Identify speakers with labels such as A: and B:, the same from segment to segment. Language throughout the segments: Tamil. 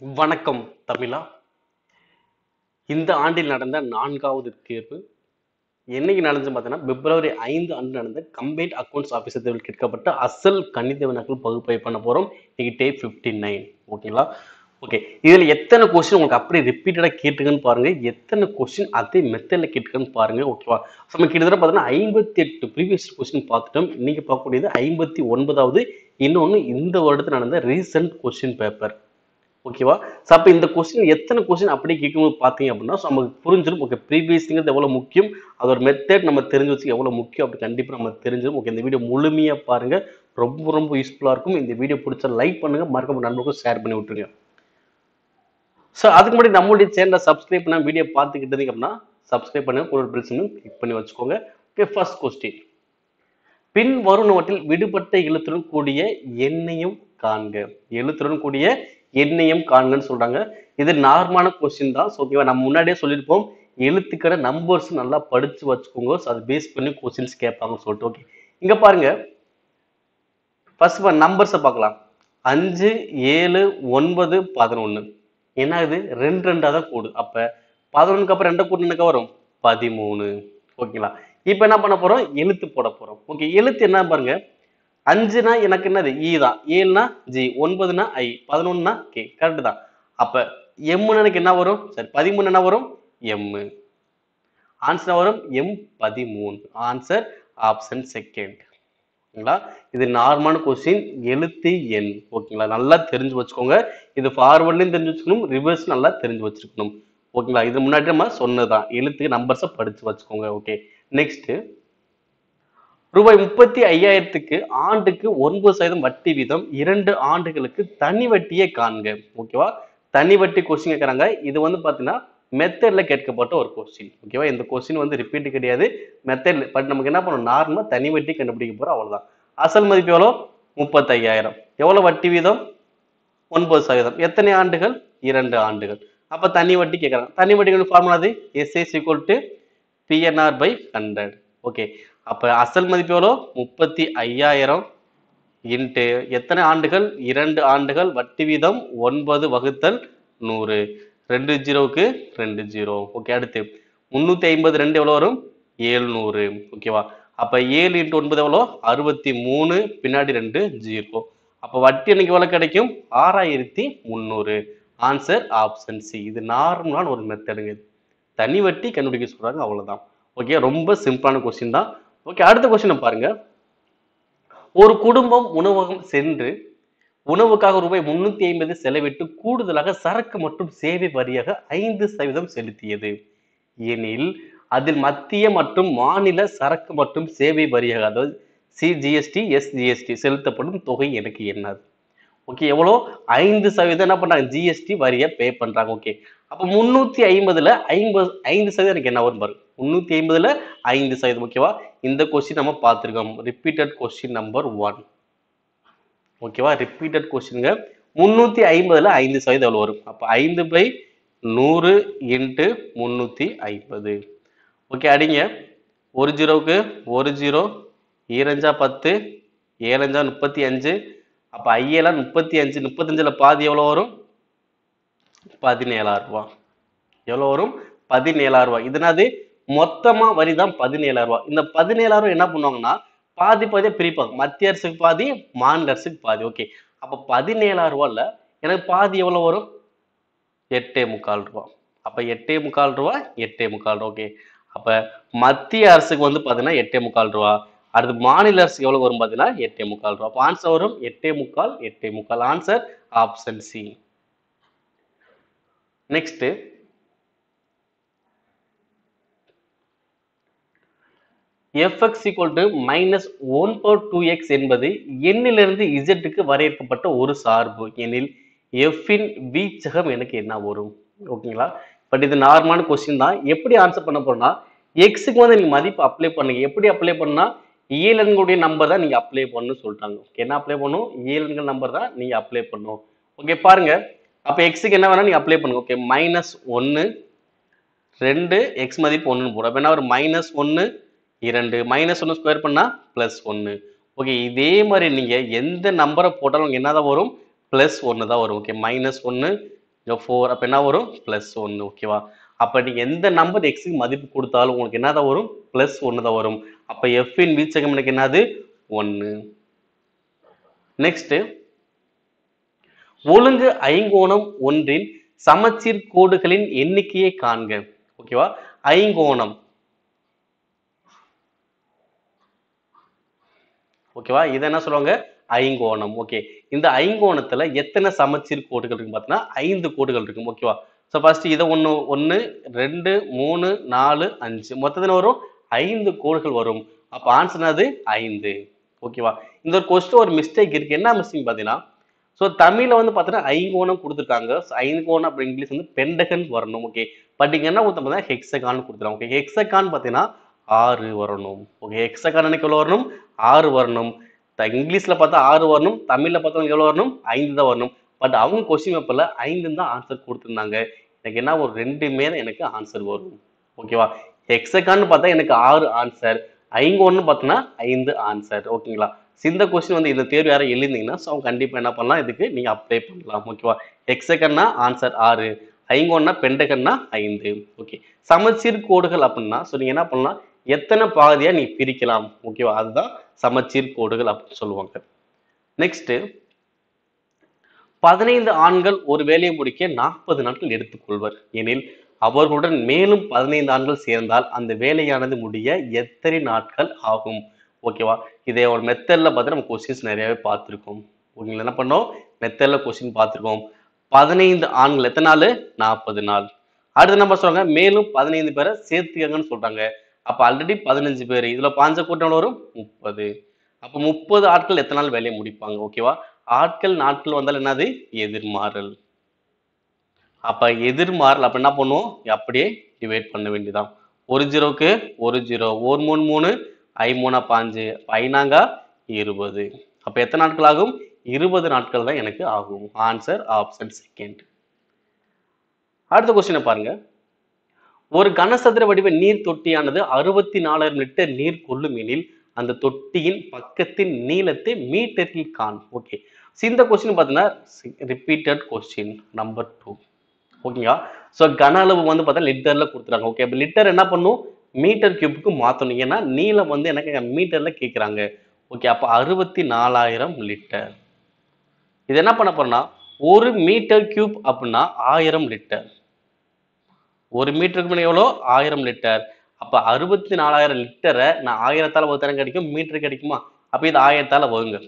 A: வணக்கம் தமிழா. இந்த ஆண்டில் நடந்த 4வது தேர்வு என்னைக்கு நடந்துச்சு பார்த்தீங்கன்னா, பிப்ரவரி 5 அன்று நடந்த கம்பைன்ட் அக்கவுண்ட்ஸ் ஆஃபீஸர் தேர்வில் கேட்கப்பட்ட அசல் கணித வினாக்கள் பகுப்பாய்வு பண்ண போறோம். இன்னைக்கு டே 59. ஓகேங்களா? ஓகே. இதுல எத்தனை கொஸ்டின் உங்களுக்கு அப்படியே ரிப்பீட்டடா கேட்டுருக்குன்னு பாருங்க. எத்தனை கொஸ்டின் அதே மெத்தட்ல கேட்டுருக்குன்னு பாருங்க. ஓகேவா? நம்ம கிட்டத்தட்ட பார்த்தீங்கன்னா 58 ப்ரீவியஸ் கொஸ்டின் பார்த்துட்டோம். இன்னைக்கு பார்க்கக்கூடியது 59வது. இன்னொன்னு இந்த வருடத்தில் நடந்த ரீசன்ட் கொஸ்டின் பேப்பர். ஓகேவா? அப்ப இந்த கொஸ்டின் எத்தனை கொஸ்டின் அப்படியே கேட்கும்போது பார்த்தீங்க அப்படின்னா, நமக்கு புரிஞ்சிடும். ஓகே, ப்ரீவியஸ்ங்கிறது எவ்வளவு முக்கியம், அதோட மெத்தட் நம்ம தெரிஞ்சு வச்சு எவ்வளவு முக்கியம் அப்படி கண்டிப்பா நம்ம தெரிஞ்சிடும். ஓகே, இந்த வீடியோ முழுமையா பாருங்க. ரொம்ப ரொம்ப யூஸ்ஃபுல்லா இருக்கும். இந்த வீடியோ பிடிச்சா லைக் பண்ணுங்க, மறக்காம நண்பர்களுக்கும் ஷேர் பண்ணி விட்டுருங்க. அதுக்கு முன்னாடி நம்மளுடைய சேனலை சப்ஸ்கிரைப் பண்ண வீடியோ பார்த்துக்கிட்டு இருந்தீங்க அப்படின்னா சப்ஸ்கிரைப் பண்ணுங்க, கூட பெல் சிம்பல் கிளிக் பண்ணி வச்சுக்கோங்க. Okay, first question. பின் வருவனவற்றில் விடுபட்ட எழுத்துடன் கூடிய எண்ணையும் காண்க. எழுத்துடன் கூடிய எண்ணையும் காண்கன்னு சொல்றாங்க. இது நார்மலான கொஸ்டின் தான். ஓகேவா? நம்ம முன்னாடியே சொல்லியிருப்போம், எழுத்துக்கிற நம்பர்ஸ் நல்லா படிச்சு வச்சுக்கோங்க. அதை பேஸ் பண்ணி கொஸ்டின்ஸ் கேட்பாங்கன்னு சொல்லிட்டு. ஓகே, இங்க பாருங்க. ஃபர்ஸ்ட் நம்பர்ஸை பார்க்கலாம். 5, 7, 9, 11. என்ன இது? ரெண்டு ரெண்டா தான் கூடு. அப்ப 11க்கு அப்புறம் ரெண்டை கூட்டு என்னக்கா வரும்? 13. ஓகேங்களா? இப்ப என்ன பண்ண போறோம்? எழுத்து போட போறோம். ஓகே, எழுத்து என்ன பாருங்க. 5னா எனக்கு என்னது? இ தான். 7னா ஜி, 9னா ஐ, 11னா கே. கரெக்ட் தான். அப்ப எம்னு எனக்கு என்ன வரும்? சரி, 13 என்ன வரும்? எம். ஆன்சர் வரும் M13. Answer option second. ஓகேங்களா? இது நார்மலான கொஸ்டின். எழுத்து எண். ஓகேங்களா? நல்லா தெரிஞ்சு வச்சுக்கோங்க. இது ஃபார்வர்ட்லயும் தெரிஞ்சு வச்சுக்கணும், ரிவர்ஸ் நல்லா தெரிஞ்சு வச்சிருக்கணும். ஓகேங்களா? இது முன்னாடி நம்ம சொன்னதுதான். எழுத்துக்கு நம்பர்ஸை படிச்சு வச்சுக்கோங்க. Okay, next. ரூபாய் 35,000க்கு ஆண்டுக்கு 9% வட்டி வீதம் 2 ஆண்டுகளுக்கு தனி வட்டியை காண்க. ஓகேவா? தனி வட்டி கொஸ்டின் கேட்கறாங்க. இது வந்து பாத்தீங்கன்னா மெத்தட்ல கேட்கப்பட்ட ஒரு கொஸ்டின். ஓகேவா? இந்த கொஸ்டின் வந்து ரிப்பீட் கிடையாது, மெத்தட். பட் நமக்கு என்ன பண்ணணும்? நார்மலா தனி வட்டி கண்டுபிடிக்க போறோம், அவ்வளவுதான். அசல் மதிப்பு எவ்வளோ? 35,000. எவ்வளவு வட்டி வீதம்? 9%. எத்தனை ஆண்டுகள்? 2 ஆண்டுகள். அப்ப தனி வட்டி கேட்கறாங்க. தனி வட்டிக்கு ஃபார்முலா அது S equal to PNR by 100. Okay, அப்ப அசல் மதிப்பு எவ்வளோ? 35,000 இன்ட்டு எத்தனை ஆண்டுகள்? 2 ஆண்டுகள். வட்டி வீதம் 9 வகுத்தல் 100. 2 ஜீரோவுக்கு 2 ஜீரோ. ஓகே, அடுத்து 352 எவ்வளோ வரும்? 700. ஓகேவா? அப்ப 7 இன்ட்டு 9 எவ்வளோ? 63. பின்னாடி 2 ஜீரோ. அப்ப வட்டி எனக்கு எவ்வளவு கிடைக்கும்? 6,300. Answer option C. இது நார்மலான ஒரு மெத்தடுங்க. தனி வட்டி கண்டுபிடிக்க சொல்றாங்க, அவ்வளவுதான். ஓகே, ரொம்ப சிம்பிளான கொஸ்டின் தான். ஓகே, அடுத்த கொஸ்டின் பாருங்க. ஒரு குடும்பம் உணவகம் சென்று உணவுக்காக ரூபாய் 350 செலவிட்டு கூடுதலாக சரக்கு மற்றும் சேவை வரியாக 5% செலுத்தியது எனில் அதில் மத்திய மற்றும் மாநில சரக்கு மற்றும் சேவை வரியாக, அதாவது சிஜிஎஸ்டி, எஸ்ஜிஎஸ்டி செலுத்தப்படும் தொகை எனக்கு என்னது? ஓகே, எவ்வளோ? 5% என்ன பண்றாங்க? ஜிஎஸ்டி வரியை பே பண்றாங்க. ஓகே, அப்ப 350ல 5% எனக்கு என்ன வரும் பாருங்க. 350ல 5%. ஓகேவா? இந்த கொஸ்டின் நம்ம பார்த்திருக்கோம். Repeated question number 1. ஓகேவா? ரிப்பீட்டட் கொஸ்டின்ங்க. 350ல 5% எவ்வளவு வரும்? அப்ப 5/100 இன்ட்டு 350. ஓகே, அடிங்க. ஒரு ஜீரோவுக்கு ஒரு ஜீரோ, ஈரஞ்சா 10, ஏழஞ்சா 35. அப்ப ஐஏல 35. 35ல பாதி எவ்வளவு வரும்? 17,000 ரூபாய். எவ்வளவு வரும்? 17,000 ரூபாய். இதனாது மொத்தமா வரிதான் 17,000 ரூபாய். இந்த 17,000 ரூபாய் என்ன பண்ணுவாங்கன்னா பாதி பாதியா பிரிப்பாங்க. மத்திய அரசுக்கு பாதி, மாநில அரசுக்கு பாதி. ஓகே, அப்ப 17,000 ரூபாய்ல எனக்கு பாதி எவ்வளவு வரும்? 8.25 ரூபாய். அப்ப 8.25 ரூபாய், 8.25 ரூபாய். ஓகே, அப்ப மத்திய அரசுக்கு வந்து பாத்தீங்கன்னா 8.25 ரூபாய். அடுத்து மாநில அரசுக்கு எவ்வளவு வரும் பாத்தீங்கன்னா 8.25 ரூபாய். அப்ப ஆன்சர் வரும் 8.25, 8.25. Answer option C. Next. fx equal to -1/2x என்பது எண்ணிலிருந்து z வரையறுக்கப்பட்ட ஒரு சார்பு எனில் f இன் வீச்சகம் எனக்கு என்ன வரும்? ஓகேங்களா? பட் இது நார்மலான கொஸ்டின் தான். எப்படி ஆன்சர் பண்ண போறோம்னா, எக்ஸுக்கு வந்து நீங்க மதிப்பு அப்ளை பண்ணுங்க. எப்படி அப்ளை பண்ணா? இயலெண்களுடைய நம்பர் தான் நீங்க அப்ளை பண்ணணும்னு சொல்லிட்டாங்க. என்ன அப்ளை பண்ணணும்? இயலெண்கள் நம்பர் தான் நீங்க அப்ளை பண்ணணும். ஓகே, பாருங்க. அப்ப எக்ஸுக்கு என்ன வேணா நீங்க அப்ளை பண்ணுங்க. ஓகே, -1, 2, எக்ஸ் மதிப்பு 1 போடும். அப்ப என்ன வரும்? -1, 2. -1 ஸ்கொயர் பண்ணா +1. ஓகே, இதே மாதிரி நீங்க எந்த நம்பரை போட்டாலும் என்னதான் வரும்? +1 தான் வரும். ஓகே, -1, இங்க 4 அப்ப என்ன வரும் +1 ஓகேவா. அப்ப நீங்க எந்த நம்பர் எக்ஸுக்கு மதிப்பு கொடுத்தாலும் உங்களுக்கு என்னதான் வரும் +1 தான் வரும். அப்ப f இன் வீச்சகம் எனக்கு என்னது 1. நெக்ஸ்ட் ஒழுங்கு ஐங்கோணம் ஒன்றின் சமச்சீர் கோடுகளின் எண்ணிக்கையை காண்க. ஓகேவா. ஐங்கோணம் ஓகேவா, இது என்ன சொல்லுவாங்க ஐங்கோணம். ஓகே, இந்த ஐங்கோணத்துல எத்தனை சமச்சீர் கோடுகள் இருக்கு பார்த்தீங்கன்னா 5 கோடுகள் இருக்கும். ஓகேவா. ஸோ ஃபர்ஸ்ட் இதை 1 1 2 3 4 5 மொத்தத்தில் வரும் 5 கோடுகள் வரும். அப்ப ஆன்சர் அது 5. ஓகேவா. இந்த ஒரு கொஸ்டின் ஒரு மிஸ்டேக் இருக்கு. என்ன மிஸ்டேக் பார்த்தீங்கன்னா, ஸோ தமிழ்ல வந்து பார்த்தீங்கன்னா ஐங்கோணம் கொடுத்துருக்காங்க. ஐங்கோணம் அப்படி இங்கிலீஷ் வந்து பெண்டகன் வரணும். ஓகே, பட் இங்க என்ன கொடுத்தா ஹெக்ஸகான் கொடுத்துருக்காங்க. ஓகே, ஹெக்ஸகான் பார்த்தீங்கன்னா 6 வரணும். ஓகே, ஹெக்ஸகான் எனக்கு எவ்வளவு வரணும் 6 வரணும். இங்கிலீஷ்ல பார்த்தா 6 வரணும், தமிழ்ல பார்த்தா எவ்வளவு வரணும் 5 தான் வரணும். பட் அவங்க கொஸ்டின் பேப்பர்ல 5 தான் ஆன்சர் கொடுத்துருந்தாங்க. எனக்கு என்ன ஒரு 2மே எனக்கு ஆன்சர் வரும். ஓகேவா. ஹெக்ஸகான் பார்த்தா எனக்கு 6 ஆன்சர், ஐங்கோணம்னு பார்த்தோன்னா 5 ஆன்சர். ஓகேங்களா. இந்த கொஸ்டின் வந்து இந்த தேர்வு யாரும் எழுதிங்கன்னா ஸோ அவங்க கண்டிப்பா என்ன பண்ணலாம், இதுக்கு நீங்க அப்ளை பண்ணலாம். ஓகேவா. ஹெக்ஸகன்னா ஆன்சர் 6, ஐங்கோணம்னா பெண்டகன்னா 5. ஓகே, சமச்சீர் கோடுகள் அப்படின்னா ஸோ நீங்க என்ன பண்ணலாம், எத்தனை பாதியா நீ பிரிக்கலாம். ஓகேவா, அதுதான் சமச்சீர் கோடுகள் அப்படின்னு சொல்லுவாங்க. நெக்ஸ்ட் 15 ஆண்கள் ஒரு வேலையை முடிக்க 40 நாட்கள் எடுத்துக்கொள்வர் எனில் அவர்களுடன் மேலும் 15 ஆண்கள் சேர்ந்தால் அந்த வேலையானது முடிய எத்தனை நாட்கள் ஆகும். ஓகேவா. இதே ஒரு மெத்தட்ல பார்த்து நம்ம கொஸ்டின்ஸ் நிறையவே பார்த்துருக்கோம். ஓகேங்களா. என்ன பண்ணோம், மெத்தட்ல கொஸ்டின் பார்த்துருக்கோம். 15 ஆண்கள் எத்தனை நாள் 40 நாள். அடுத்து நம்ம சொல்றாங்க மேலும் 15 பேரை சேர்த்துக்கங்கன்னு சொல்றாங்க. அப்ப ஆல்ரெடி 15 பேர், இதுல 5 கூட்டம் வரும் 30. அப்ப 30 ஆட்கள் எத்தனை நாள் வேலையை முடிப்பாங்க. ஓகேவா. ஆட்கள் நாட்கள் வந்தால் என்னது எதிர்மாறல். அப்ப எதிர்மாறல் அப்ப என்ன பண்ணுவோம், அப்படியே டிவைட் பண்ண வேண்டியதான். ஒரு ஜீரோக்கு ஒரு ஜீரோ, ஒரு 3 3 3 5 5 20. அப்ப எத்தனை நாட்கள் ஆகும் 20 நாட்கள் தான் எனக்கு ஆகும். Answer option second. அடுத்த கொஸ்டினை பாருங்க. ஒரு கனசதுர வடிவ நீர் தொட்டியானது 64,000 லிட்டர் நீர் கொள்ளும் எனில் அந்த தொட்டியின் பக்கத்தின் நீளத்தை மீட்டரில் காண். ஓகே, இந்த கொஸ்டின் பார்த்தீங்கன்னா ரிப்பீட்டட் கொஸ்டின் நம்பர் 2. ஓகேங்களா. ஸோ கன அளவு வந்து பார்த்தா லிட்டர்ல கொடுத்துறாங்க. ஓகே, அப்போ லிட்டர் என்ன பண்ணும் மீட்டர் கியூப்க்கு மாற்றணும். ஏன்னா நீளம் வந்து எனக்கு மீட்டர்ல கேட்குறாங்க. ஓகே, அப்போ 64,000 லிட்டர். இது என்ன பண்ண போறோம்னா ஒரு மீட்டர் கியூப் அப்படின்னா 1000 லிட்டர். ஒரு மீட்டருக்கு முன்னாடி எவ்வளோ 1000 லிட்டர். அப்ப 64,000 லிட்டரை நான் 1000ஆல வகுத்தா கிடைக்கும், மீட்டர் கிடைக்குமா. அப்ப இது 1000ஆல வகுங்க.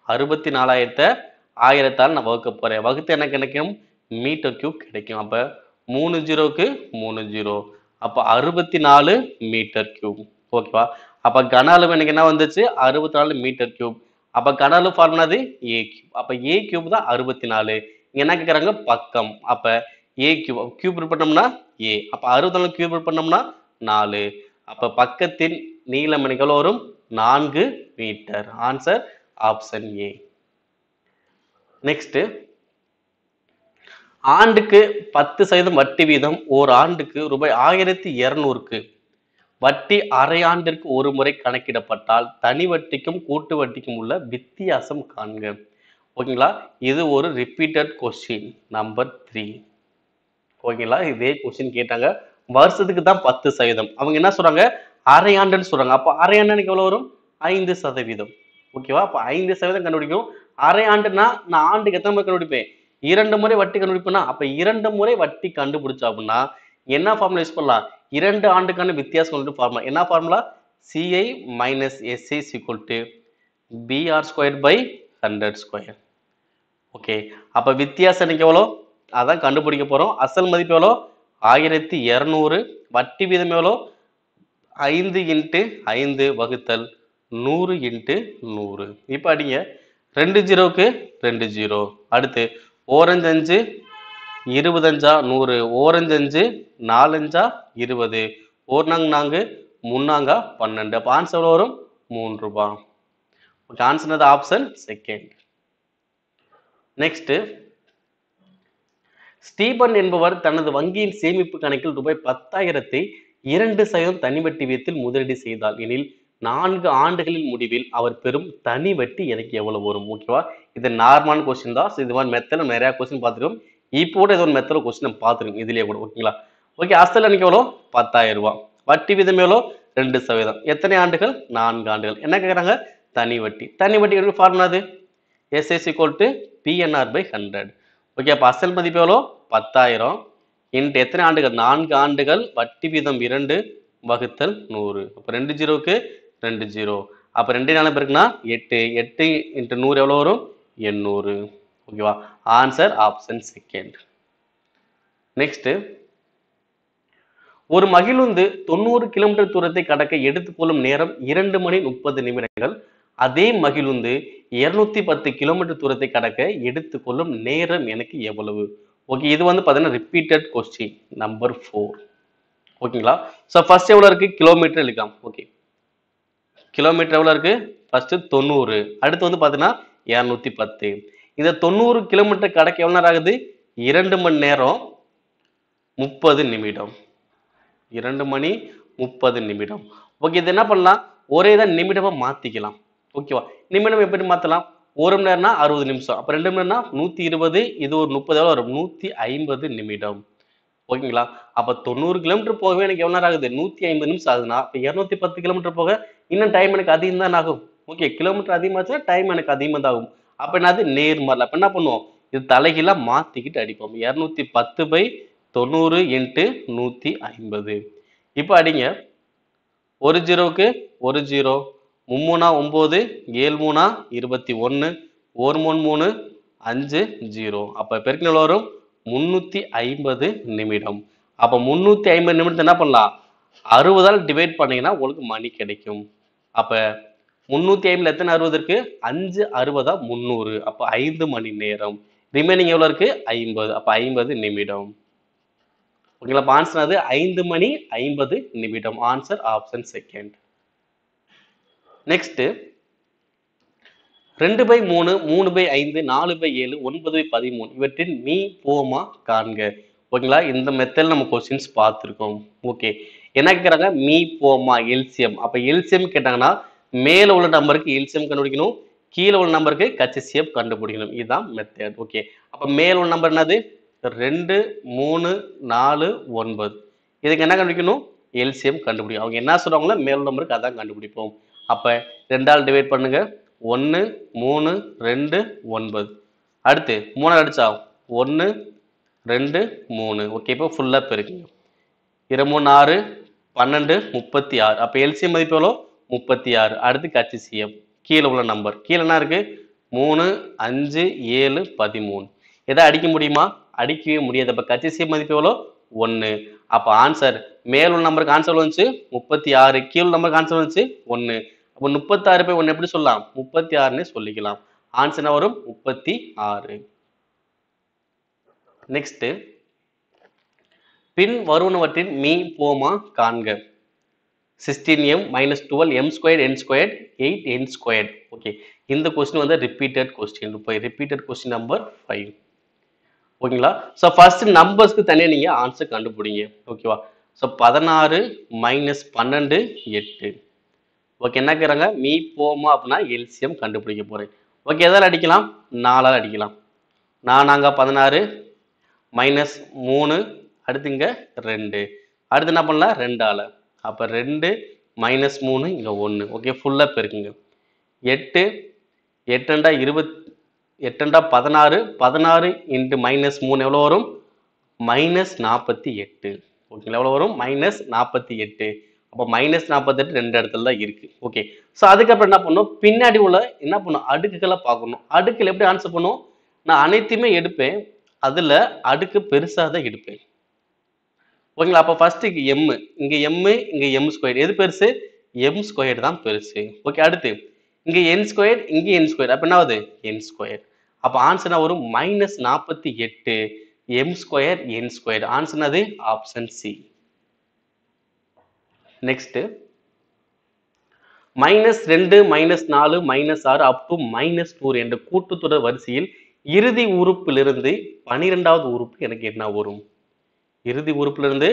A: 64,000 1000ஆல நான் வகுக்க போறேன். வகுத்து எனக்கு கிடைக்கும் மீட்டர் கியூப் கிடைக்கும். அப்ப 3 ஜீரோக்கு 3 ஜீரோ, அப்ப 64 மீட்டர் கியூப். ஓகேவா. அப்ப கன அளவு எனக்கு என்ன வந்துச்சு 64 மீட்டர் கியூப். அப்ப கன அளவு ஃபார்முலாது ஏ கியூப். அப்ப ஏ கியூப் தான் 64. இங்க என்ன கேக்குறாங்க பக்கம். அப்ப ஏ கியூப் கியூப் பண்ணோம்னா ஏ. அப்ப 64 கியூப் பண்ணோம்னா 4. அப்ப பக்கத்தின் நீளம் எனக்கு எவ்வளவு வரும் 4 metre. Answer option A. Next ஆண்டுக்கு 10% வட்டி வீதம் ஓர் ஆண்டுக்கு ரூபாய் 1200க்கு வட்டி அரை ஆண்டிற்கு ஒரு முறை கணக்கிடப்பட்டால் தனி வட்டிக்கும் கூட்டு வட்டிக்கும் உள்ள வித்தியாசம் காண்க. ஓகேங்களா. இது ஒரு ரிப்பீட்டட் கொஸ்டின் நம்பர் 3. ஓகேங்களா. இதே கொஸ்டின் கேட்டாங்க. வருஷத்துக்கு தான் 10%. அவங்க என்ன சொல்றாங்க அரை ஆண்டுன்னு சொல்றாங்க. அப்ப அரை ஆண்டுக்கு எவ்வளவு வரும் 5%. ஓகேவா. அப்ப 5% கண்டுபிடிக்கும். அரை ஆண்டுனா நான் ஆண்டுக்கு எத்தனை முறை கண்டுபிடிப்பேன் 2 முறை வட்டி கண்டுபிடிப்பேன்னா அப்ப 2 முறை வட்டி கண்டுபிடிச்சா அப்படின்னா என்ன ஃபார்முலா யூஸ் பண்ணலாம், 2 ஆண்டுக்கான வித்தியாசம் ஃபார்முலா என்ன formula CI minus SI is equal to BR squared by 100 square. Okay, அப்ப வித்தியாசம் எனக்கு எவ்வளோ அதான் கண்டுபிடிக்க போறோம். அசல் மதிப்பு எவ்வளோ 1200, வட்டி வீதம் எவ்வளோ 5 × 5 வகுத்தல் 100 × 100. இப்ப அடிங்க 2 ஜீரோக்கு 2 ஜீரோ. அடுத்து ஓரஞ்சு 5 25 100, ஓரஞ்சு 5 4 20, ஓர்னாங்க 4 3 12. அப்ப ஆன்சர் எவ்வளவு வரும் 3 ரூபாய். Okay, answer option second. Next Stephen என்பவர் தனது வங்கியின் சேமிப்பு கணக்கில் ரூபாய் 10,000 2% தனி வட்டி வீதத்தில் முதலீடு செய்தால் எனில் 4 ஆண்டுகளின் முடிவில் அவர் பெறும் தனி வட்டி எனக்கு எவ்வளவு வரும். ஓகேவா. இது நார்மலான கொஸ்டின் தான். இது மாதிரி மெத்தட் நிறைய கொஸ்டின் பார்த்துருக்கோம். இப்போட ஏதோ ஒரு மெத்தட் கொஸ்டின் நம்ம பார்த்துருக்கோம் இதுலயே கூட ஓகேங்களா. ஓகே, அசல் எனக்கு எவ்வளோ 10,000 ரூபாய். வட்டி விதம் எவ்வளோ 2%. எத்தனை ஆண்டுகள் 4 ஆண்டுகள். என்ன கேட்குறாங்க தனி வட்டி. தனி வட்டி ஃபார்முலா அது SS = PNR/100. ஓகே, அப்போ அசல் மதிப்பு எவ்வளோ 10,000 இன்ட்டு எத்தனை ஆண்டுகள் 4 ஆண்டுகள் வட்டி வீதம் 2 வகுத்தல் 100. அப்போ 2 0க்கு 2 0. அப்போ 2 4 பேருக்குன்னா 8. 8 × 100 எவ்வளோ வரும் 800. ஓகேவா, ஆன்சர் ஆப்ஷன் செகண்ட். நெக்ஸ்ட், ஒரு மகிழுந்து 90 கிலோமீட்டர் தூரத்தை கடக்க எடுத்துக்கொள்ளும் நேரம் 2 மணி 30 நிமிடங்கள். அதே மகிழுந்து 210 கிலோமீட்டர் தூரத்தை கடக்க எடுத்துக்கொள்ளும் நேரம் எனக்கு எவ்வளவு? ஓகே, இது வந்து பார்த்தீங்கன்னா ரிப்பீட்டட் கொஸ்டின் நம்பர் 4. ஓகேங்களா. ஸோ ஃபர்ஸ்ட் எவ்வளோ இருக்கு கிலோமீட்டர் எழுதிக்கலாம். ஓகே, கிலோமீட்டர் எவ்வளோ இருக்கு ஃபர்ஸ்ட் 90. அடுத்து வந்து பார்த்தீங்கன்னா 210. இந்த 90 கிலோமீட்டர் கடக்க எவ்வளோ நேரம் ஆகுது 2 மணி நேரம் 30 நிமிடம். 2 மணி 30 நிமிடம். ஓகே, இது என்ன பண்ணலாம் ஒரே தான் நிமிடமா மாத்திக்கலாம். ஓகேவா, நிமிடம் எப்படி மாத்தலாம் 1 மணி நேரம்னா 60 நிமிஷம். அப்ப 2 மணி நேரம்னா 120. இது ஒரு 30 எவ்வளவு வரும் 150 நிமிடம். ஓகேங்களா, அப்ப 90 கிலோமீட்டர் போகவே எனக்கு எவ்வளவு நேரம் ஆகுது 150 நிமிஷம் ஆகுதுன்னா அப்ப 210 கிலோமீட்டர் போக இன்னும் டைம் எனக்கு அதிகம் தான் ஆகும். ஓகே, கிலோமீட்டர் அதிகமாச்சுன்னா டைம் எனக்கு அதிகமாக தான் ஆகும். அப்ப என்னது நேர்மாறல. அப்ப என்ன பண்ணுவோம் இது தலைகீழா மாத்திக்கிட்டு அடிப்போம். 210/90 × 150. இப்போ அடிங்க 1 0க்கு 1 0, 3 9, 7 3 21, 1 3 5 0. அப்ப பெருக்கின எவ்வளவு வரும் 350 நிமிடம். அப்ப 350 நிமிடத்தை என்ன பண்ணலாம் 60ஆல் டிவைட் பண்ணீங்கன்னா உங்களுக்கு மணி கிடைக்கும். அப்ப 350ல எத்தனை 60 இருக்கு 5 60 300. அப்ப 5 மணி நேரம். ரிமைனிங் எவ்வளவு இருக்கு 50. அப்ப 50 நிமிடம். ஓகேங்களா, அப்ப ஆன்சர் அது 5 மணி 50 நிமிடம். Answer option second. நெக்ஸ்ட் 2/3, 3/5, 4/7, 9/13 இவற்றின் மீ போமா காண்க. ஓகேங்களா, இந்த மெத்தட் நம்ம கொஸ்டின்ஸ் பார்த்துருக்கோம். ஓகே, என்ன கேட்குறாங்க மீ போமா எல்சியம். அப்ப எல்சியம் கேட்டாங்கன்னா மேல உள்ள நம்பருக்கு எல்சியம் கண்டுபிடிக்கணும், கீழே உள்ள நம்பருக்கு HCF கண்டுபிடிக்கணும். இதுதான் மெத்தட். ஓகே, அப்ப மேல உள்ள நம்பர் என்னது 2 3 4 9. இதுக்கு என்ன கண்டுபிடிக்கணும் எல்சியம் கண்டுபிடிக்கும். அவங்க என்ன சொல்றாங்களோ மேல் நம்பருக்கு அதான் கண்டுபிடிப்போம். அப்ப 2ஆல் டிவைட் பண்ணுங்க 1 3 2 9. அடுத்து 3 அடிச்சா 1 2 3. ஓகே, இப்போ ஃபுல்லா பெருக்குங்க 2 3 6 12 36. அப்ப எல்சியம் மதிப்பு எவ்வளோ 36. அடுத்து HCF கீழே உள்ள நம்பர் கீழே என்ன இருக்கு 3 5 7 13. எதை அடிக்க முடியுமா அடிக்கவே முடியாது. அப்ப HCF மதிப்பு எவ்வளோ 1. அப்ப ஆன்சர் மேல் உள்ள நம்பருக்கு ஆன்சர் வந்துச்சு 36, கீழ் நம்பருக்கு ஆன்சர் வந்துச்சு 1. அப்ப 36/1 எப்படி சொல்லலாம் 36ன்னு சொல்லிக்கலாம். ஆன்சர் என்ன வரும் 36. நெக்ஸ்ட் பின் வருவனவற்றின் மீ போமா காண்க. 16m - 12m² n² 8n². Okay, இந்த கொஸ்டின் வந்து ரிப்பீட்டட் கொஸ்டின். இப்போ ரிப்பீட்டட் கொஸ்டின் நம்பர் 5. ஓகேங்களா, ஸோ ஃபர்ஸ்ட் நம்பர்ஸ்க்கு தனியாக நீங்க ஆன்சர் கண்டுபிடிங்க. ஓகேவா, ஸோ 16 - 12 8. ஓகே, என்ன கேட்குறாங்க மீ போமா அப்படின்னா எல்சியம் கண்டுபிடிக்க போறேன். ஓகே, எதால் அடிக்கலாம் 4ஆல் அடிக்கலாம். 4 16 -3. அடுத்து இங்க 2. அடுத்து என்ன பண்ணலாம் 2ஆல். அப்ப 2 -3 இங்க 1. ஓகே, ஃபுல்லா பெருக்குங்க 8 8 20 8 16 16 × -3 எவ்வளவு வரும் -48. ஓகேங்களா, எவ்வளவு வரும் -48. அப்ப -48 ரெண்டு இடத்துல தான் இருக்கு. ஓகே, ஸோ அதுக்கப்புறம் என்ன பண்ணும் பின்னாடி உள்ள என்ன பண்ணும் அடுக்குகளை பார்க்கணும். அடுக்குல எப்படி ஆன்சர் பண்ணும் நான் அனைத்துமே எடுப்பேன், அதுல அடுக்கு பெருசா தான் எடுப்பேன். ஓகேங்களா, அப்ப ஃபர்ஸ்ட் இங்க m இங்க m². எது பெருசு m² தான் பெருசு. ஓகே, அடுத்து இங்க n², இங்க n². அப்ப என்ன ஆகுது n². அப்ப ஆன்சர் என்ன வரும் -48 m² n². ஆன்சர் என்னது option C. Next -2 -4 -6 up to -2 என்ற கூட்டுத்தொடர் வரிசையில் இறுதி உறுப்பிலிருந்து 12வது உறுப்பு எனக்கு என்ன வரும். இறுதி உறுப்பிலிருந்து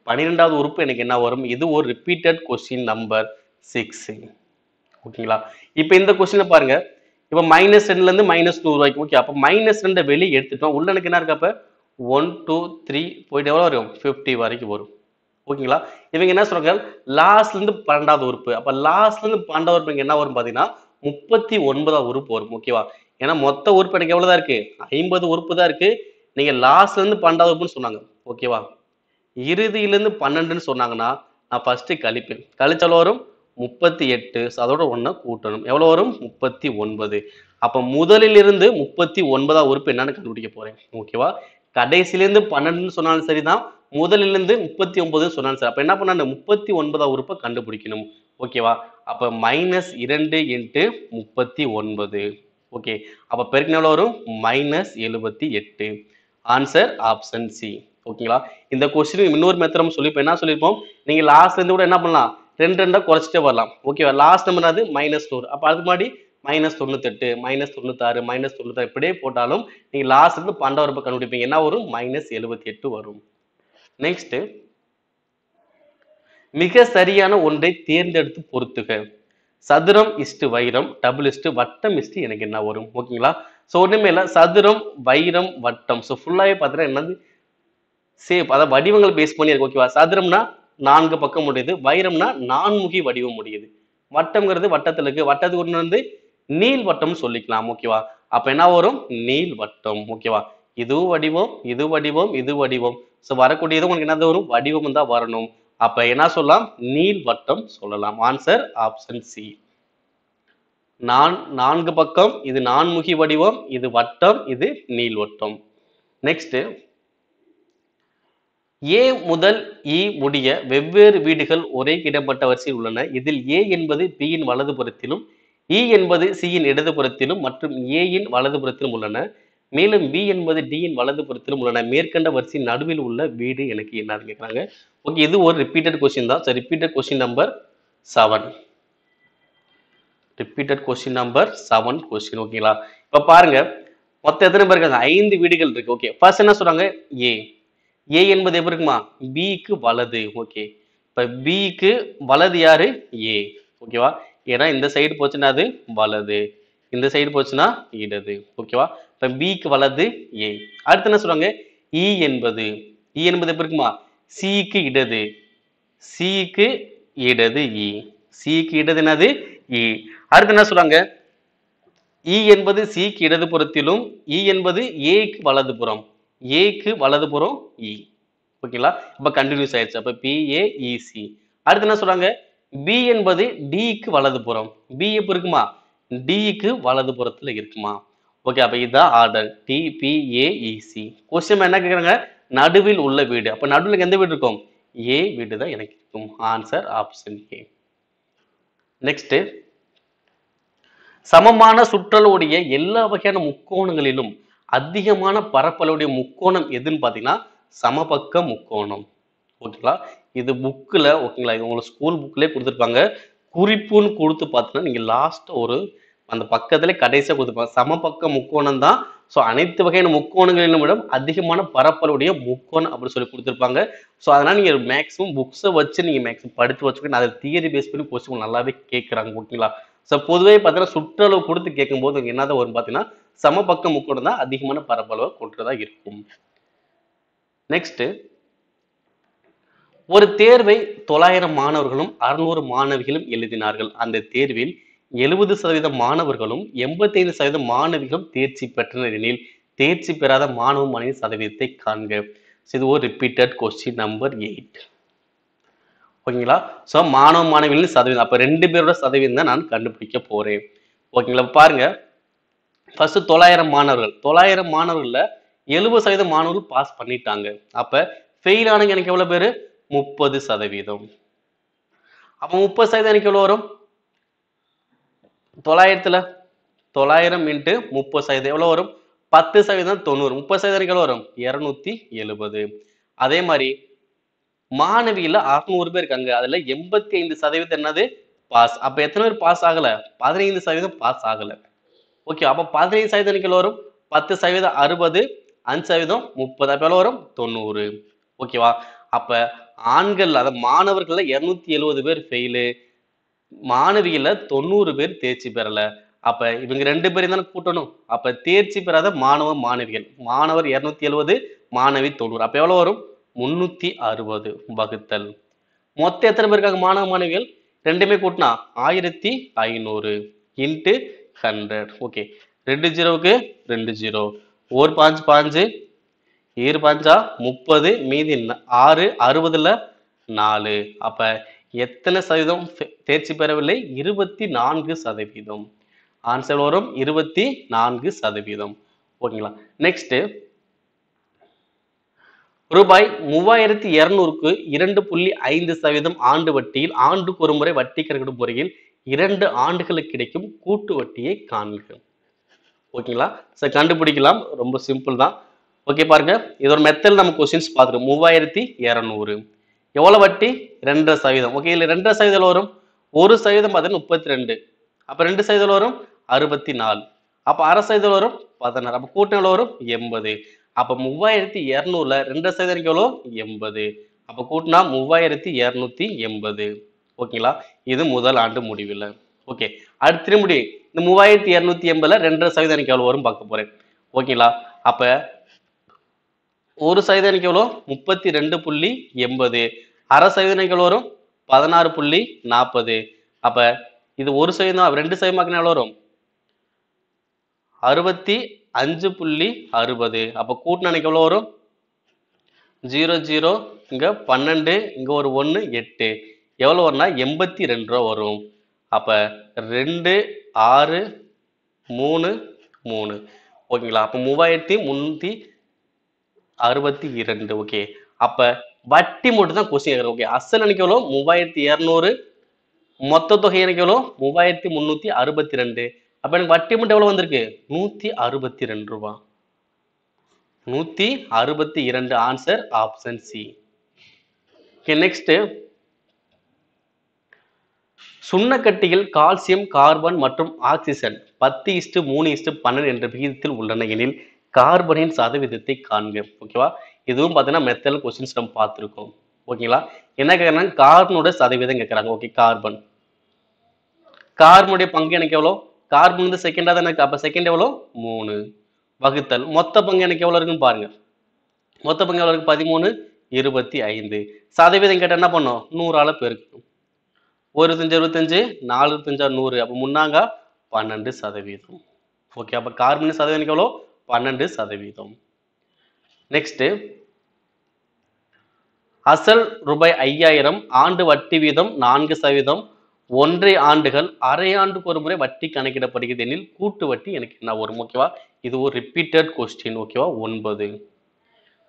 A: 12வது உறுப்பு எனக்கு என்ன வரும். இது ஒரு ரிப்பீட்டட் கொஸ்டின் நம்பர் 6. ஓகேங்களா, இப்போ இந்த கொஸ்டினை பாருங்க. இப்போ -2ல இருந்து -2 வரைக்கும். ஓகே, அப்ப -2 வெளியே எடுத்துட்டோம். உள்ள எனக்கு என்ன இருக்கு அப்ப 1 2 3 போயிட்டு எவ்வளவு வரும் 50 வரைக்கும் வரும். ஓகேங்களா? இவங்க என்ன சொல்றாங்க, லாஸ்ட்ல இருந்து 12வது உறுப்பு. அப்ப லாஸ்ட்ல இருந்து 12வது உறுப்பு இங்க என்ன வரும் பாத்தீங்கன்னா 39வது உறுப்பு வரும். ஓகேவா? ஏன்னா மொத்த உறுப்பு எனக்கு எவ்வளவுதான் இருக்கு, 50 உறுப்பு தான் இருக்கு. நீங்க லாஸ்ட்ல இருந்து 12வது உறுப்புன்னு சொன்னாங்க. ஓகேவா? இறுதியிலிருந்து 12ன்னு சொன்னாங்கன்னா நான் ஃபர்ஸ்ட் கழிப்பேன். கழிச்ச எவ்வளவு வரும் 38. அதோட 1 கூட்டணும். எவ்வளவு வரும் 39. அப்ப முதலில் இருந்து 39வது உறுப்பு என்னன்னு கண்டுபிடிக்க போறேன். ஓகேவா? கடைசியிலிருந்து 12ன்னு சொன்னாலும் சரிதான், முதலிலிருந்து 39 சொன்னாலும் சரி. அப்ப என்ன பண்ணணும், 39வது உறுப்பை கண்டுபிடிக்கணும். ஓகேவா? அப்ப -2 இன்ட்டு 39. ஓகே, அப்ப பெருக்கினா எவ்வளவு வரும் -78. Answer option C. ஓகேங்களா? இந்த கொஸ்டின் இன்னொரு மெத்தட் சொல்லிப்போம். என்ன சொல்லியிருப்போம், நீங்க லாஸ்ட்ல இருந்து கூட என்ன பண்ணலாம், 2 2 குறைச்சிட்டே வரலாம். ஓகேவா? லாஸ்ட் நம்பர் அது -100. அப்ப அதுக்கு முன்னாடி -98, -96, -96 இப்படியே போட்டாலும் நீங்க லாஸ்ட் இருந்து 12 ரூபாய் கண்டுபிடிப்பீங்க. என்ன வரும் -78 வரும். நெக்ஸ்ட், மிக சரியான ஒன்றை தேர்ந்தெடுத்து பொறுத்துக. சதுரம் இஸ்டு வைரம், டபுள் இஸ்டு வட்டம் இஸ்டு எனக்கு என்ன வரும். ஓகேங்களா? சோ ஒண்ணுமே இல்ல, சதுரம் வைரம் வட்டம். சோ ஃபுல்லாவே பாத்தீங்கன்னா என்னது சேப், அதாவது வடிவங்கள் பேஸ் பண்ணி இருக்கு. ஓகேவா? சதுரம்னா 4 பக்கம் முடியுது, வைரம்னா நான்முகி வடிவம் முடியுது, வட்டம்ங்கிறது வட்டத்துல இருக்கு, வட்டத்துக்கு ஒண்ணு வந்து நீள் வட்டம் சொல்லிக்கலாம். ஓகேவா? அப்ப என்ன வரும் நீள் வட்டம். ஓகேவா? இதுவும் வடிவம், இது வடிவம், இது வடிவம். சோ வரக்கூடியது உங்களுக்கு என்னது வரும், வடிவம் தான் வரணும். அப்ப என்ன சொல்லலாம், நீள் வட்டம் சொல்லலாம். Answer option C. 4 பக்கம், இது நான்முகி வடிவம், இது வட்டம், இது நீள் வட்டம். நெக்ஸ்ட், ஏ முதல் இ முடிய வெவ்வேறு வீடுகள் ஒரே கிடைமட்ட வரிசையில் உள்ளன. இதில் ஏ என்பது பி யின் வலதுபுறத்திலும், இ என்பது சி யின் இடதுபுறத்திலும் மற்றும் ஏ யின் வலதுபுறத்திலும் உள்ளன. மேலும் பி என்பது டி யின் வலதுபுறத்திலும் உள்ளன. மேற்கண்ட வரிசையின் நடுவில் உள்ள வீடு எனக்கு என்னன்னு கேட்கிறாங்க. ஓகே, இது ஒரு ரிப்பீட்டட் கொஸ்டின் தான். சரி, repeated question number 7. Repeated question number 7 question. ஓகேங்களா? இப்ப பாருங்க, மொத்தம் எத்தனை பேர் இருக்காங்க, 5 வீடுகள் இருக்கு. ஓகே, ஃபர்ஸ்ட் என்ன சொல்றாங்க, ஏ. ஏ என்பது எப்படி இருக்குமா, பிக்கு வலது. ஓகே, இப்ப பிக்கு வலது யாரு, ஏ. ஓகேவா? ஏன்னா இந்த சைடு போச்சுன்னா அது வலது, இந்த சைடு போச்சுன்னா இடது. ஓகேவா? இப்ப பிக்கு வலது ஏ. அடுத்து என்ன சொல்றாங்க, இ என்பது, இ என்பது எப்படி இருக்குமா, சிக்கு இடது, சிக்கு இடது இ, சிக்கு இடது என்னது இ. அடுத்து என்ன சொல்றாங்க, இ என்பது சிக்கு இடதுபுறத்திலும், இ என்பது ஏக்கு வலதுபுறம், ஏக்கு வலதுபுறம் இ. ஓகேங்களா? இப்ப கண்டினியூஸ் ஆயிடுச்சு. அப்ப பிஏஇசி. அடுத்து என்ன சொல்றாங்க, பி என்பது டிக்கு வலதுபுறம், பி எப்ப இருக்குமா, டிக்கு வலதுபுறத்துல இருக்குமா. ஓகே, அப்ப இதுதான் ஆர்டர் டிபிஏஇசி. கொஸ்டின் என்ன கேக்குறாங்க, நடுவில் உள்ள வீடு. அப்ப நடுவில் எந்த வீடு இருக்கும், ஏ வீடு தான் எனக்கு இருக்கும். Answer option A. நெக்ஸ்ட், சமமான சுற்றளவுடைய எல்லா வகையான முக்கோணங்களிலும் அதிகமான பரப்பளவுடைய முக்கோணம் எதுன்னு பாத்தீங்கன்னா சமபக்க முக்கோணம். ஓகேங்களா? இது புக்ல, ஓகேங்களா, இது உங்களுக்கு ஸ்கூல் புக்லயே கொடுத்துருப்பாங்க. குறிப்புன்னு கொடுத்து பார்த்தீங்கன்னா நீங்க லாஸ்ட் ஒரு அந்த பக்கத்துல கடைசியா கொடுத்துருப்பாங்க. சமபக்க முக்கோணம் தான். ஸோ அனைத்து வகையான முக்கோணங்களிலும் விட அதிகமான பரப்பளவுடைய முக்கோணம் அப்படின்னு சொல்லி கொடுத்துருப்பாங்க. ஸோ அதனால நீங்க மேக்ஸிமம் புக்ஸை வச்சு நீங்க மேக்ஸிமம் படித்து வச்சுக்கணும். அதை தியரி பேஸ் பண்ணி கொஸ்டின் நல்லாவே கேட்கறாங்க. ஓகேங்களா? ஸோ பொதுவே பார்த்தீங்கன்னா சுற்றளவு கொடுத்து கேட்கும்போது என்னதான் வரும் பார்த்தீங்கன்னா சமபக்க முக்கோணம் தான் அதிகமான பரப்பளவை கொண்டதா இருக்கும். நெக்ஸ்ட், ஒரு தேர்வை 900 மாணவர்களும் 600 மாணவிகளும் எழுதினார்கள். அந்த தேர்வில் 70% மாணவர்களும் 85% மாணவிகளும் தேர்ச்சி பெற்றனர் எனில் தேர்ச்சி பெறாத மாணவ மாணவி சதவீதத்தை காண்க. இது ஒரு ரிப்பீட்டட் கொஸ்டின் நம்பர் 8. ஓகேங்களா? ஸோ மாணவ மாணவிகளின் சதவீதம், அப்ப 2 பேரோட சதவீதம் தான் நான் கண்டுபிடிக்க போறேன். ஓகேங்களா? பாருங்க, ஃபர்ஸ்ட் 900 மாணவர்கள், 900 மாணவர்கள்ல 70% மாணவர்கள் பாஸ் பண்ணிட்டாங்க. அப்ப ஃபெயில் ஆனவங்க எனக்கு எவ்வளவு பேரு, 30%. அப்ப 30% எனக்கு எவ்வளவு வரும், 900ல 900 இன்ட்டு 30% எவ்வளவு வரும், 10% 90, 30% எனக்கு எவ்வளவு வரும் 270. அதே மாதிரி மாணவியில 600 பேர் இருக்காங்க, அதுல 85% என்னது பாஸ். அப்ப எத்தனை பேர் பாஸ் ஆகல, 15% பாஸ் ஆகல. ஓகே, அப்ப 15% எனக்கு எவ்வளவு வரும், 10% 60, 5% 30, அப்ப எவ்வளவு வரும் 90. ஓகேவா? அப்ப ஆண்கள், அதாவது மாணவர்கள்ல 270 பேர் ஃபெயிலு, மாணவியில 90 பேர் தேர்ச்சி பெறல. அப்ப இவங்க 2 பேரையும் தானே கூட்டணும். அப்ப தேர்ச்சி பெறாத மாணவ மாணவிகள், மாணவர் 270, மாணவி 90. அப்ப எவ்வளவு வரும்? 360 வகுத்தல் மொத்தம் எத்தனை பேர் இருக்காங்க மாணவ மாணவிகள்? ரெண்டுமே கூட்டினா 1500 இன்ட்டு 100. ஓகே, 2 ஜீரோவுக்கு 2 ஜீரோ, ஒரு பாஞ்சு பாஞ்சு, ஈரு பாஞ்சா 30, மீதி 6, 60ல 4. அப்ப எத்தனை சதவீதம் தேர்ச்சி பெறவில்லை? 24%. ஆன்சர் வரும் 24%. ஓகேங்களா? நெக்ஸ்ட், ரூபாய் 3200க்கு 2.5% ஆண்டு வட்டியில் ஆண்டுக்கு ஒரு முறை வட்டி கணக்கிடும் முறையில் 2 ஆண்டுகளுக்கு கிடைக்கும் கூட்டு வட்டியை காண்க. ஓகேங்களா? சார் கண்டுபிடிக்கலாம், ரொம்ப சிம்பிள் தான். ஓகே பாருங்க, இதோட மெத்தட் நம்ம கொஸ்டின்ஸ் பார்த்துருக்கோம். 3200 எவ்வளவு வட்டி? 2.5%. ஓகே, இதுல 2.5% வரும். 1% பார்த்தீங்கன்னா 32. அப்ப 2% வரும் 64. அப்ப 1/2% வரும் 16. அப்ப கூட்டம் எவ்வளவு வரும்? 80. அப்ப 3200ல 2% எவ்வளோ? 80. அப்ப கூட்டினா 3280. ஓகேங்களா? இது முதல் ஆண்டு முடிவில். ஓகே, அடுத்த திரும்பி இந்த 3280ல 2.5% எவ்வளவு வரும் பார்க்க போறேன். ஓகேங்களா? அப்ப 1% எவ்வளோ? 32.80. 1/2% எவ்வளவு வரும்? 16.40. அப்ப இது 1%, 2% எவ்வளவு வரும்? 65.60. அப்ப கூட்டினா எவ்வளவு வரும்? 0 0 இங்க 12, இங்க ஒரு 1 8. எவ்வளவு வரும்னா 82 ரூபா வரும். அப்ப 2 6 3 3. ஓகேங்களா? அப்ப 3362. ஓகே, அப்ப வட்டி மட்டும் தான் கொஸ்டின் கேக்குறேன். ஓகே, அசல் எனக்கு எவ்வளோ? 3200. மொத்த தொகை எனக்கு எவ்வளோ? 3362. அப்ப எனக்கு வட்டி மட்டும் எவ்வளவு வந்திருக்கு? 162 ரூபா. 162. Answer option C. Okay, next, சுண்ணக்கட்டியில் கால்சியம், கார்பன் மற்றும் ஆக்சிஜன் 10:3:12 என்ற விகிதத்தில் உள்ளன எனில் கார்பனின் சதவீதத்தை காண்க. ஓகேவா? இதுவும் பார்த்தீங்கன்னா மெத்தட் கொஸ்டின்ஸ் நம்ம பார்த்துருக்கோம். ஓகேங்களா? என்ன கேட்கறாங்க? கார்பனோட சதவீதம் கேட்கறாங்க. ஓகே, கார்பனுடைய பங்கு எனக்கு எவ்வளோ? கார்பன் வந்து செகண்டா தானே இருக்கு. அப்ப செகண்ட் எவ்வளோ? 3 வகுத்தல் மொத்த பங்கு எனக்கு எவ்வளவு இருக்குன்னு பாருங்க. மொத்த பங்கு எவ்வளவு இருக்கு? 13.25. சதவீதம் கேட்ட என்ன பண்ணும்? 100ஆல பெருக்கும். 1 5 25, 4 5 100. அப்ப முன்னாங்க 12%. ஓகே, அப்ப கார்பன் சதவீதம் எவ்வளோ? 12%. நெக்ஸ்ட், அசல் ரூபாய் 5000, ஆண்டு வட்டி வீதம் 4%, ஒன்றை ஆண்டுகள், அரை ஆண்டுக்கு ஒரு முறை வட்டி கணக்கிடப்படுகிறது எனில் கூட்டு வட்டி எனக்கு என்ன வரும்? ஓகேவா? இது ஒரு ரிப்பீட்டட் கொஸ்டின். ஓகேவா? 9.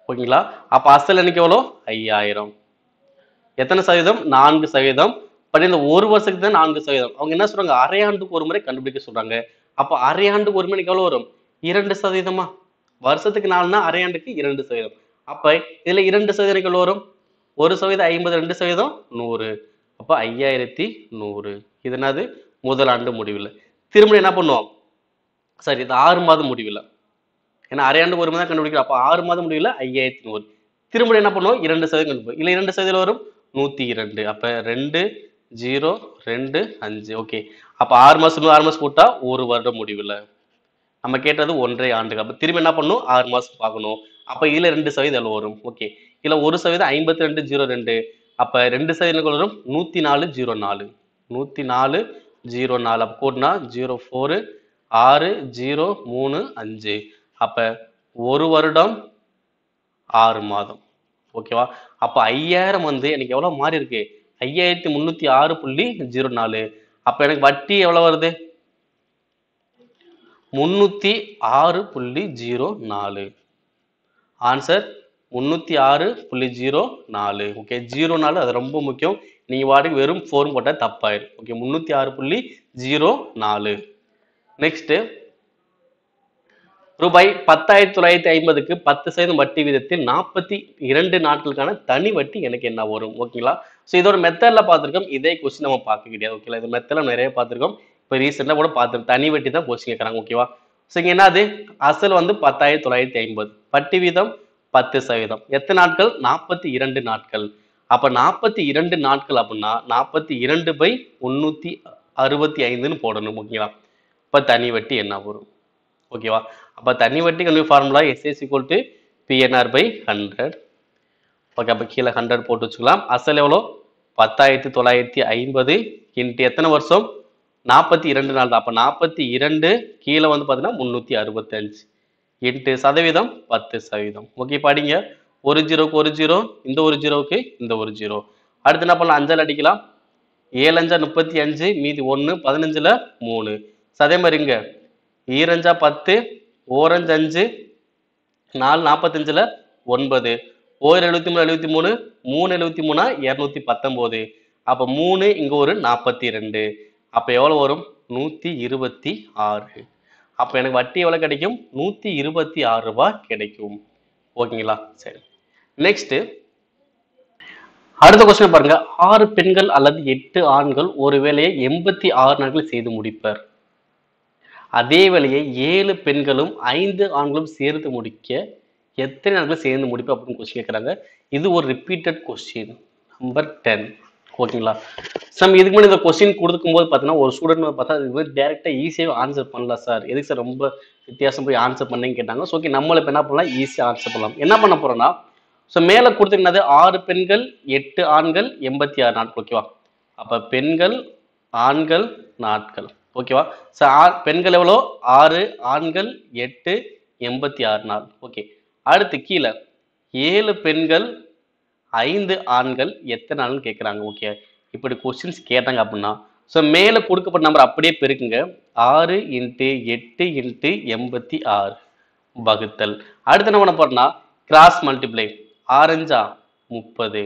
A: ஓகேங்களா? அப்ப அசல் எனக்கு எவ்வளோ? 5000. எத்தனை சதவீதம்? 4%. பட் இந்த ஒரு வருஷத்துக்கு தான் 4%. அவங்க என்ன சொல்றாங்க? அரை ஆண்டுக்கு ஒரு முறை கண்டுபிடிக்க சொல்றாங்க. அப்ப அரை ஆண்டுக்கு ஒரு முறைக்கு எவ்வளவு வரும்? 2%. வருஷத்துக்கு 4னா அரை ஆண்டுக்கு 2%. அப்ப இதுல 2% எவ்வளவு வரும்? 1% 50, 2% 100. அப்ப 5100. இது என்னது? முதல் ஆண்டு முடிவில். திரும்ப என்ன பண்ணுவோம்? சரி, இது 6 மாதம் முடிவில். ஏன்னா அரை ஆண்டுக்கு ஒரு முறை தான் கண்டுபிடிக்கிறோம். அப்ப 6 மாதம் முடிவில் 5100. திரும்ப என்ன பண்ணுவோம்? 2% கண்டுபிடிப்போம். இல்ல 2% வரும் 102. அப்ப 2 0 2 5. ஓகே, அப்ப 6 மாசம் 6 மாசம் போட்டா ஒரு வருடம் முடிவில். நம்ம கேட்டது ஒன்றை ஆண்டுகள். அப்ப திரும்ப என்ன பண்ணும்? 6 மாசம் பார்க்கணும். அப்ப இதுல 2% எவ்வளவு வரும்? ஓகே, இதுல 1% 52.02. அப்ப 2% வரும் 104.04. 104.04. அப்ப கூட்டினா 04 6 0 3 5. அப்ப ஒரு வருடம் 6 மாதம். ஓகேவா? அப்ப 5000 வந்து எனக்கு எவ்வளவு மாறி இருக்கு? 5306.04. அப்ப எனக்கு வட்டி எவ்வளவு வருது? 306.04. ஆன்சர் 306.04. ஓகே, 04 அது ரொம்ப முக்கியம். நீங்க வாட்டுக்கு வெறும் 4 போட்டா தப்பாயிரும். ஓகே, 306.04. நெக்ஸ்ட், ரூபாய் 10,950க்கு 10% வட்டி வீதத்தில் 42 நாட்களுக்கான தனி வட்டி எனக்கு என்ன வரும்? ஓகேங்களா? ஸோ இதோட மெத்தட்ல பார்த்துருக்கோம். இதே கொஸ்டின் நம்ம பார்க்க கிடையாது. ஓகேங்களா? இது மெத்தட்ல நிறைய பார்த்துருக்கோம். இப்போ ரீசெண்டாக கூட பார்த்துருக்கோம். தனி வட்டி தான் கொஸ்டின் கேட்குறாங்க. ஓகேவா? ஸோ இங்கே என்னது? அசல் வந்து 10,950, வட்டி வீதம் 10%. எத்தனை நாட்கள்? 42 நாட்கள். அப்ப 42 நாட்கள் அப்படின்னா 42/365ன்னு போடணும். ஓகேங்களா? இப்ப தனி வட்டி என்ன வரும்? ஓகேவா? அப்ப தனி வட்டி கல்வி formula SS = PNR by 100. Okay, அப்போ கீழே 100 போட்டு வச்சுக்கலாம். அசல் எவ்வளோ? 10,950 இன்ட்டு எத்தனை வருஷம்? 42 நாள் தான். அப்போ 42 கீழே வந்து பார்த்தீங்கன்னா 365 இன்ட்டு சதவீதம் 10%. ஓகே, படிங்க. ஒரு ஜீரோக்கு ஒரு ஜீரோ, இந்த ஒரு ஜீரோவுக்கு இந்த ஒரு ஜீரோ. அடுத்து என்ன பண்ணலாம்? அஞ்சால் அடிக்கலாம். 7 அஞ்சா 35, மீதி 1, 15ல் 3. அதே மாதிரி இங்க 2 அஞ்சா 10, 1 அஞ்சு 5, 4 45ல் 9, 1 73 73, 3 73 219. அப்போ 3 இங்க ஒரு 42. அப்போ எவ்வளவு வரும்? 126. அப்போ எனக்கு வட்டி எவ்வளவு கிடைக்கும்? 126 ரூபாய் கிடைக்கும். ஓகேங்களா? சரி, நெக்ஸ்ட் அடுத்த கொஸ்டின் பாருங்க. 6 பெண்கள் அல்லது 8 ஆண்கள் ஒரு வேலையை 86 நாட்கள் செய்து முடிப்பர். அதே வேலையை 7 பெண்களும் 5 ஆண்களும் சேர்த்து முடிக்க எத்தனை நாட்கள் சேர்ந்து முடிப்பு அப்படின்னு கொஸ்டின் கேட்குறாங்க. இது ஒரு ரிப்பீட்டட் கொஸ்டின் நம்பர் 10. ஓகேங்களா? நம்ம இதுக்கு முன்னாடி இந்த கொஸ்டின் கொடுக்கும் போது பார்த்தீங்கன்னா ஒரு ஸ்டூடெண்ட் பார்த்தா இது மாதிரி டேரெக்டாக ஈஸியாக ஆன்சர் பண்ணலாம் சார், எதுக்கு சார் ரொம்ப வித்தியாசம் போய் ஆன்சர் பண்ணீங்கன்னு கேட்டாங்க. ஸோ ஓகே, நம்மள இப்போ என்ன பண்ணலாம்? ஈஸியாக ஆன்சர் பண்ணலாம். என்ன பண்ண போறோம்னா, ஸோ மேலே கொடுத்துருந்தது 6 பெண்கள் 8 ஆண்கள் 86 நாட்கள். ஓகேவா? அப்போ பெண்கள் ஆண்கள் நாட்கள். ஓகேவா? ஸோ பெண்கள் எவ்வளோ? 6, ஆண்கள் 8, 86 நாள். ஓகே, அடுத்து கீழே 7 பெண்கள் 5 ஆண்கள் எத்தனை நாள்னு கேட்குறாங்க. ஓகே, இப்படி கொஸ்டின்ஸ் கேட்டாங்க அப்படின்னா ஸோ மேலே கொடுக்கப்பட்ட நம்பர் அப்படியே பெருக்குங்க. 6 இன்ட்டு 8 இன்ட்டு 86 வகுத்தல். அடுத்து என்ன பண்ண போறோம்னா கிராஸ் மல்டிப்ளை. 6 அஞ்சா 30,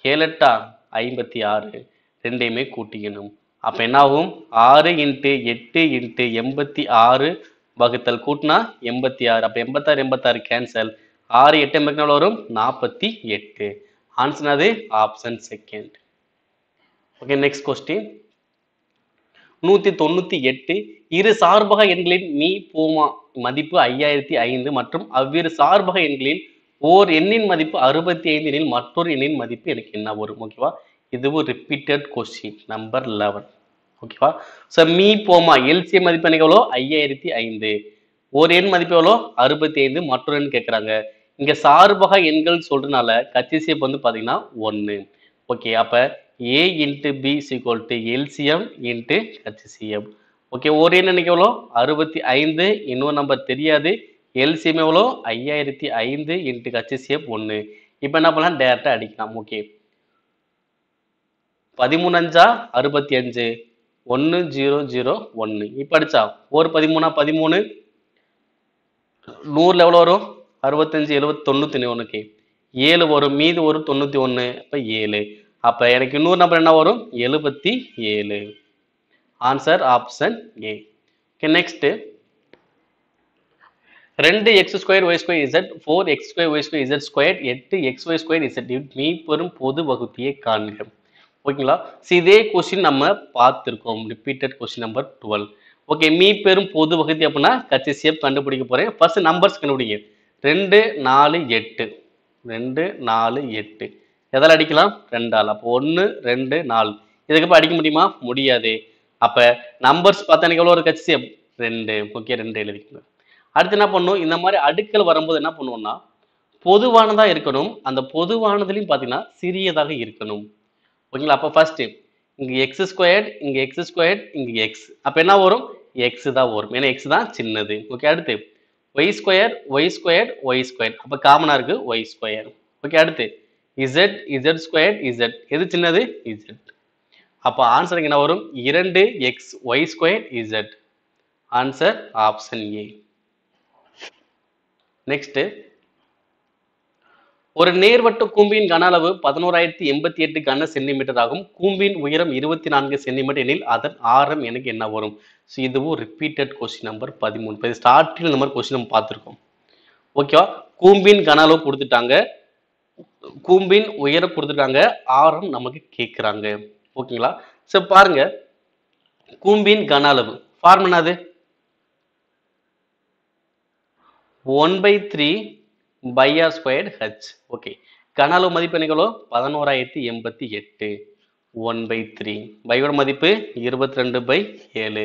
A: 7 எட்டா 56, ரெண்டையுமே கூட்டிக்கணும். அப்போ என்ன ஆகும்? 6 இன்ட்டு 8 இன்ட்டு 86 வகுத்தல் கூட்டினா 86. அப்போ 86 86 கேன்சல். 6 8 எவ்வளோ வரும்? 48. ஆன்சர் அது option second. Okay, next question 198. இரு சார்பக எண்களின் மீ போமா மதிப்பு 5005 மற்றும் அவ்விரு சார்பக எண்களில் ஓர் எண்ணின் மதிப்பு 65 எனில் மற்றொரு எண்ணின் மதிப்பு எனக்கு என்ன வரும்? ஓகேவா? இதுவும் ரிப்பீட்டட் கொஸ்டின் நம்பர் 11. ஓகேவா? ஸோ மீ போமா எல்சிஎம் மதிப்பு எனக்கு எவ்வளோ? 5005. ஒரு எண் மதிப்பு எவ்வளோ? 65. மற்றொரு எண் கேட்குறாங்க. இங்க சார்பக எண்கள் சொல்றதுனால கச்சிசிஎப் வந்து பார்த்தீங்கன்னா 1. ஓகே, அப்போ A into B equal to LCM into HCF. Okay, ஒரு எண் எனக்கு எவ்வளோ? 65. இன்னொரு நம்பர் தெரியாது. எல்சிஎம் எவ்வளோ? 5005 இன்ட்டு ஹச்சிசிஎம் 1. இப்போ என்ன பண்ணலாம்? டேரக்டாக அடிக்கலாம். ஓகே, 13 அஞ்சா 65, 1001. இப்போ அடிச்சா ஒரு 13 13, 100ல் எவ்வளோ வரும்? 65 70 91. 7 வரும், மீது ஒரு 91. அப்போ 7. அப்போ எனக்கு இன்னொரு நம்பர் என்ன வரும்? 77. ஆன்சர் ஆப்ஷன் ஏ. Okay, next 2x2y2z 4x2y2z2 8xy2z me பெறும் பொது வகுத்தியை காண்க. ஓகேங்களா? இதே கொஸ்டின் நம்ம பார்த்துருக்கோம். Repeated question number 12. Okay, me பெரும் பொது வகுத்தி அப்படின்னா கச்சிசிஎப் கண்டுபிடிக்க போறேன். ஃபர்ஸ்ட் நம்பர்ஸ் கண்டுபிடிங்க. 2 4 8, 2 4 8. எதால் அடிக்கலாம்? 2ஆல். அப்போ 1 2 4. இதுக்கப்புறம் அடிக்க முடியுமா? முடியாது. அப்போ நம்பர்ஸ் பார்த்தா எனக்கு எவ்வளோ ஒரு கச்சிசிஎப்? 2. ஓகே, 2 எழுதிக்கணும். அடுத்து என்ன பண்ணும்? இந்த மாதிரி அடுக்கல் வரும்போது என்ன பண்ணுவோம்னா பொதுவானதா இருக்கணும். அந்த பொதுவானதுலையும் பார்த்தீங்கன்னா சிறியதாக இருக்கணும். ஓகேங்களா? அப்போ ஃபர்ஸ்ட் இங்க எக்ஸ் ஸ்கொயர்ட், இங்க எக்ஸ் ஸ்கொயர்ட், இங்க எக்ஸ். அப்போ என்ன வரும்? எக்ஸ் தான் வரும். ஏன்னா எக்ஸ் தான் சின்னது. ஓகே, அடுத்து Y square Y square Y square. அப்போ காமனா இருக்கு ஒய் ஸ்கொயர். ஓகே, அடுத்து இசட் இசட் ஸ்கொயர் இசட். எது சின்னது? இசட். அப்போ ஆன்சர் என்ன வரும்? 2x Y square Z. Answer option A. Next ஒரு நேர்வட்ட கூம்பின் கன அளவு 11088 கன சென்டிமீட்டர் ஆகும். கூம்பின் உயரம் 24 சென்டிமீட்டர் எனில் அதன் ஆரம் எனக்கு என்ன வரும்? ஸோ இதுவும் ரிப்பீட்டட் கொஸ்டின் நம்பர் 13. இப்போ ஸ்டார்டிங் இந்த மாதிரி கொஸ்டின் நம்ம பார்த்துருக்கோம். ஓகேவா? கூம்பின் கன அளவு கொடுத்துட்டாங்க, கூம்பின் உயரம் கொடுத்துட்டாங்க, ஆரம் நமக்கு கேட்குறாங்க. ஓகேங்களா? ஸோ பாருங்க, கூம்பின் கன அளவு ஃபார்முலா அது 1/3 by r squared h. Okay, கன அளவு மதிப்பு என்னங்களோ 11088. 1/3 பையோட மதிப்பு 22/7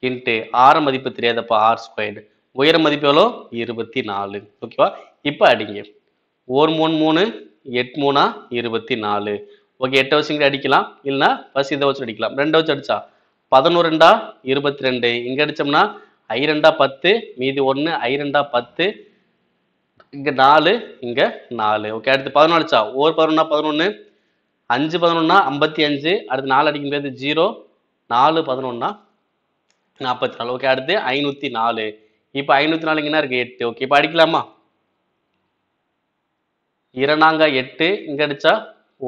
A: இன்ட்டு ஆர மதிப்பு தெரியாதப்ப r squared உயர மதிப்பு எவ்வளோ 24. ஓகேவா? இப்போ அடிங்க. 1 3 3 8 3 24. ஓகே, 8 வச்சு இங்கே அடிக்கலாம், இல்லைன்னா ஃபர்ஸ்ட் இதை வச்சு அடிக்கலாம். 2 வச்சு அடிச்சா 11 2 22. இங்கே அடிச்சோம்னா I 2 10, மீதி 1, I 2 10, இங்கே 4, இங்கே 4. ஓகே, அடுத்து 11 அடிச்சா 1 11 11, 5 11 55, அடுத்து 4 அடிக்கும் போது 0, 4 11 44. ஓகே, அடுத்து 504. இப்போ 504 இங்கே இருக்கு 8. ஓகே, இப்போ அடிக்கலாமா? 2 நாங்க 8, இங்க அடிச்சா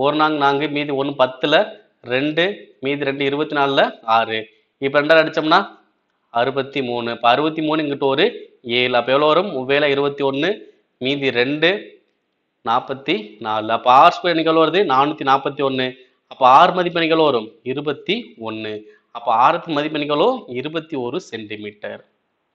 A: 1 நாங்க 4, மீதி 1 10ல 2, மீதி 2 24ல 6. இப்போ 2 அடிச்சோம்னா 63. இப்போ 63 இங்கிட்ட ஒரு 7. அப்போ எவ்வளோ வரும்? 7 21, மீதி 2 44. அப்போ ஆர் ஸ்கொயர் எனக்கு எவ்வளோ வருது? 441. அப்போ ஆர் மதிப்பு எனக்கு எவ்வளோ வரும்? 21. அப்போ ஆரத்து மதிப்பு எனக்கு எவ்வளோ? 21 சென்டிமீட்டர்.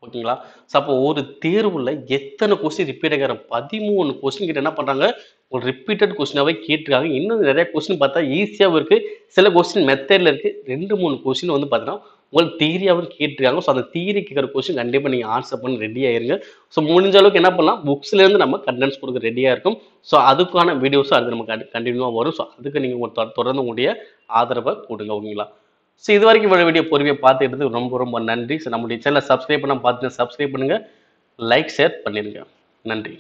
A: ஓகேங்களா? ஸோ அப்போ ஒரு தேர்வுல எத்தனை கொஸ்டின் ரிப்பீட் ஆகிற 13 கொஸ்டின் கிட்ட என்ன பண்றாங்க, ஒரு ரிப்பீட்டட் கொஸ்டினாவே கேட்டிருக்காங்க. இன்னும் நிறைய கொஸ்டின் பார்த்தா ஈஸியாகவும் இருக்கு, சில கொஸ்டின் மெத்தட்ல இருக்கு. 2 3 கொஸ்டின் வந்து பார்த்தீங்கன்னா உங்களுக்கு தியரியாவும் கேட்டிருக்காங்க. ஸோ அந்த தியரி கேட்குற கொஸ்டின் கண்டிப்பாக நீங்கள் ஆன்சர் பண்ணி ரெடி ஆயிருங்க. ஸோ முடிஞ்ச அளவுக்கு என்ன பண்ணலாம், புக்ஸ்ல இருந்து நம்ம கண்டென்ட்ஸ் கொடுக்க ரெடியாக இருக்கும். ஸோ அதுக்கான வீடியோஸும் அது நமக்கு கண்டினியூவாக வரும். ஸோ அதுக்கு நீங்கள் தொடர்ந்து உங்களுடைய ஆதரவை கொடுங்க. ஓகேங்களா? ஸோ இது வரைக்கும் இவ்வளோ வீடியோ பொறுமையாக பார்த்துக்கிட்டது ரொம்ப ரொம்ப நன்றி. ஸோ நம்முடைய சேனலை சப்ஸ்கிரைப் பண்ணால் பார்த்துட்டு சப்ஸ்கிரைப் பண்ணுங்கள், லைக் ஷேர் பண்ணிடுங்க. நன்றி.